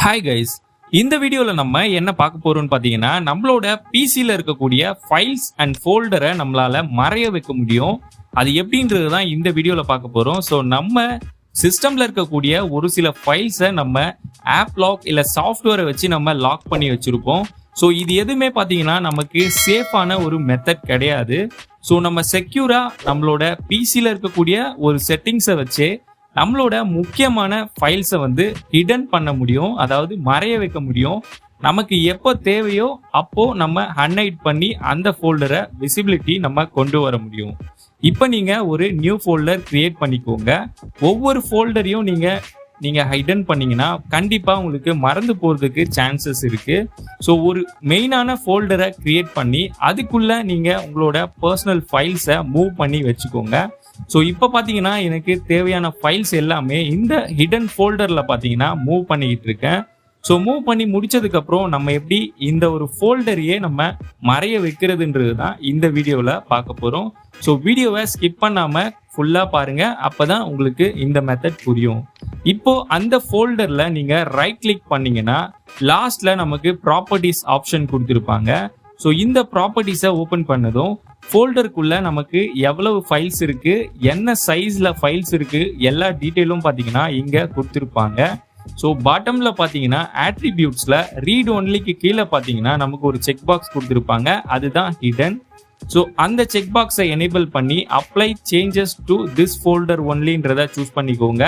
Hi guys, இந்த வீடியோவில் நம்ம என்ன பார்க்க போறோம்னு பார்த்தீங்கன்னா, நம்மளோட பிசியில் இருக்கக்கூடிய ஃபைல்ஸ் அண்ட் ஃபோல்டரை நம்மளால மறைய வைக்க முடியும். அது எப்படின்றது தான் இந்த வீடியோவில் பார்க்க போறோம். ஸோ நம்ம சிஸ்டம்ல இருக்கக்கூடிய ஒரு சில ஃபைல்ஸை நம்ம ஆப் லாக் இல்லை சாஃப்ட்வேரை வச்சு நம்ம லாக் பண்ணி வச்சிருப்போம். ஸோ இது எதுவுமே பார்த்தீங்கன்னா நமக்கு சேஃபான ஒரு மெத்தட் கிடையாது. ஸோ நம்ம செக்யூரா நம்மளோட பிசியில் இருக்கக்கூடிய ஒரு செட்டிங்ஸை வச்சு நம்மளோட முக்கியமான ஃபைல்ஸை ஹிடன் பண்ண முடியும், அதாவது மறைய வைக்க முடியும். நமக்கு எப்போ தேவையோ அப்போ நம்ம அன்ஹைட் பண்ணி அந்த ஃபோல்டரை விசிபிலிட்டி நம்ம கொண்டு வர முடியும். இப்போ நீங்க ஒரு நியூ ஃபோல்டர் கிரியேட் பண்ணிக்கோங்க. ஒவ்வொரு ஃபோல்டரையும் நீங்க ஹைடன் பண்ணீங்கன்னா கண்டிப்பா உங்களுக்கு மறந்து போறதுக்கு சான்சஸ் இருக்கு. ஸோ ஒரு மெயினான ஃபோல்டரை கிரியேட் பண்ணி அதுக்குள்ள நீங்க உங்களோட பர்சனல் ஃபைல்ஸை மூவ் பண்ணி வச்சுக்கோங்க. ஸோ இப்போ பார்த்தீங்கன்னா எனக்கு தேவையான ஃபைல்ஸ் எல்லாமே இந்த ஹிடன் ஃபோல்டரில் பார்த்தீங்கன்னா மூவ் பண்ணிக்கிட்டு இருக்கேன். ஸோ மூவ் பண்ணி முடிச்சதுக்கப்புறம் நம்ம எப்படி இந்த ஒரு ஃபோல்டரையே நம்ம மறைய வைக்கிறதுன்றது தான் இந்த வீடியோவில் பார்க்க போகிறோம். ஸோ வீடியோவை ஸ்கிப் பண்ணாமல் ஃபுல்லாக பாருங்கள், அப்போ தான் உங்களுக்கு இந்த மெத்தட் புரியும். இப்போ அந்த ஃபோல்டரில் நீங்கள் ரைட் கிளிக் பண்ணீங்கன்னா லாஸ்ட்டில் நமக்கு ப்ராப்பர்ட்டிஸ் ஆப்ஷன் கொடுத்துருப்பாங்க. ஸோ இந்த ப்ராப்பர்ட்டிஸை ஓப்பன் பண்ணதும் ஃபோல்டருக்குள்ள நமக்கு எவ்வளவு ஃபைல்ஸ் இருக்கு, என்ன சைஸ்ல ஃபைல்ஸ் இருக்கு, எல்லா டீட்டெயிலும் பார்த்தீங்கன்னா இங்க கொடுத்துருப்பாங்க. ஸோ பாட்டம்ல பார்த்தீங்கன்னா ஆட்ரிபியூட்ஸ்ல ரீட் ஒன்லிக்கு கீழே பார்த்தீங்கன்னா நமக்கு ஒரு செக் பாக்ஸ் கொடுத்துருப்பாங்க, அதுதான் ஹிடன். ஸோ அந்த செக் பாக்ஸை எனேபிள் பண்ணி apply changes to this folder ஒன்லின்றதை சூஸ் பண்ணிக்கோங்க.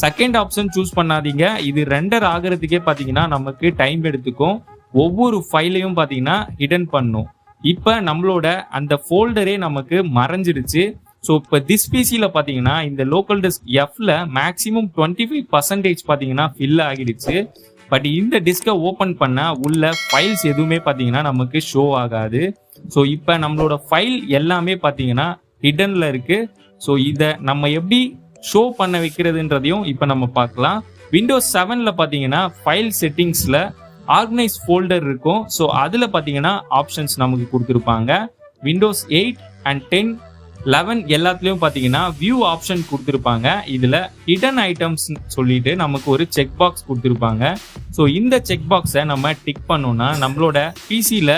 செகண்ட் ஆப்ஷன் சூஸ் பண்ணாதீங்க, இது ரெண்டர் ஆகிறதுக்கே பார்த்தீங்கன்னா நமக்கு டைம் எடுத்துக்கும். ஒவ்வொரு ஃபைலையும் பார்த்தீங்கன்னா ஹிடன் பண்ணும். இப்போ நம்மளோட அந்த ஃபோல்டரே நமக்கு மறைஞ்சிடுச்சு. ஸோ இப்போ திஸ் பிசியில் பார்த்தீங்கன்னா இந்த லோக்கல் டிஸ்க் எஃப்ல மேக்ஸிமம் 25% பார்த்தீங்கன்னா ஃபில் ஆகிடுச்சு. பட் இந்த டிஸ்கை ஓப்பன் பண்ண உள்ள ஃபைல்ஸ் எதுவுமே பார்த்தீங்கன்னா நமக்கு ஷோ ஆகாது. ஸோ இப்போ நம்மளோட ஃபைல் எல்லாமே பார்த்தீங்கன்னா ஹிடன்ல இருக்கு. ஸோ இதை நம்ம எப்படி ஷோ பண்ண வைக்கிறதுன்றதையும் இப்போ நம்ம பார்க்கலாம். விண்டோஸ் 7ல பார்த்தீங்கன்னா ஃபைல் செட்டிங்ஸ்ல ஆர்கனைஸ் ஃபோல்டர் இருக்கும். ஸோ அதில் பார்த்தீங்கன்னா ஆப்ஷன்ஸ் நமக்கு கொடுத்துருப்பாங்க. விண்டோஸ் 8 அண்ட் 10, 11 எல்லாத்துலேயும் பார்த்தீங்கன்னா வியூ ஆப்ஷன் கொடுத்துருப்பாங்க. இதில் ஹிடன் ஐட்டம்ஸ் சொல்லிட்டு நமக்கு ஒரு செக் பாக்ஸ் கொடுத்துருப்பாங்க. ஸோ இந்த செக் பாக்ஸை நம்ம டிக் பண்ணோம்னா நம்மளோட பிசியில்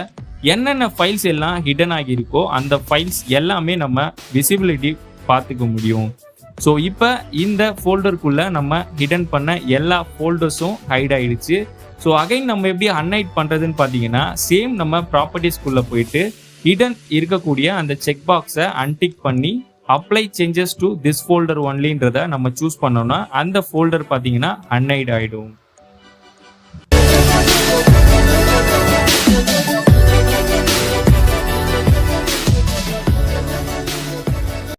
என்னென்ன ஃபைல்ஸ் எல்லாம் ஹிடன் ஆகியிருக்கோ அந்த ஃபைல்ஸ் எல்லாமே நம்ம விசிபிலிட்டி பார்த்துக்க முடியும். ஸோ இப்போ இந்த ஃபோல்டருக்குள்ள நம்ம ஹிடன் பண்ண எல்லா ஃபோல்டர்ஸும் ஹைட் ஆயிடுச்சு. ஸோ அகைன் நம்ம எப்படி அன்ஹைட் பண்ணுறதுன்னு பார்த்தீங்கன்னா சேம் நம்ம ப்ராப்பர்ட்டிஸ்குள்ளே போயிட்டு ஹிடன் இருக்கக்கூடிய அந்த செக் பாக்ஸை அன்டிக் பண்ணி apply changes to this folder ஒன்லின்றதை நம்ம சூஸ் பண்ணோம்னா அந்த ஃபோல்டர் பார்த்தீங்கன்னா அன்ஹைட் ஆகிடும்.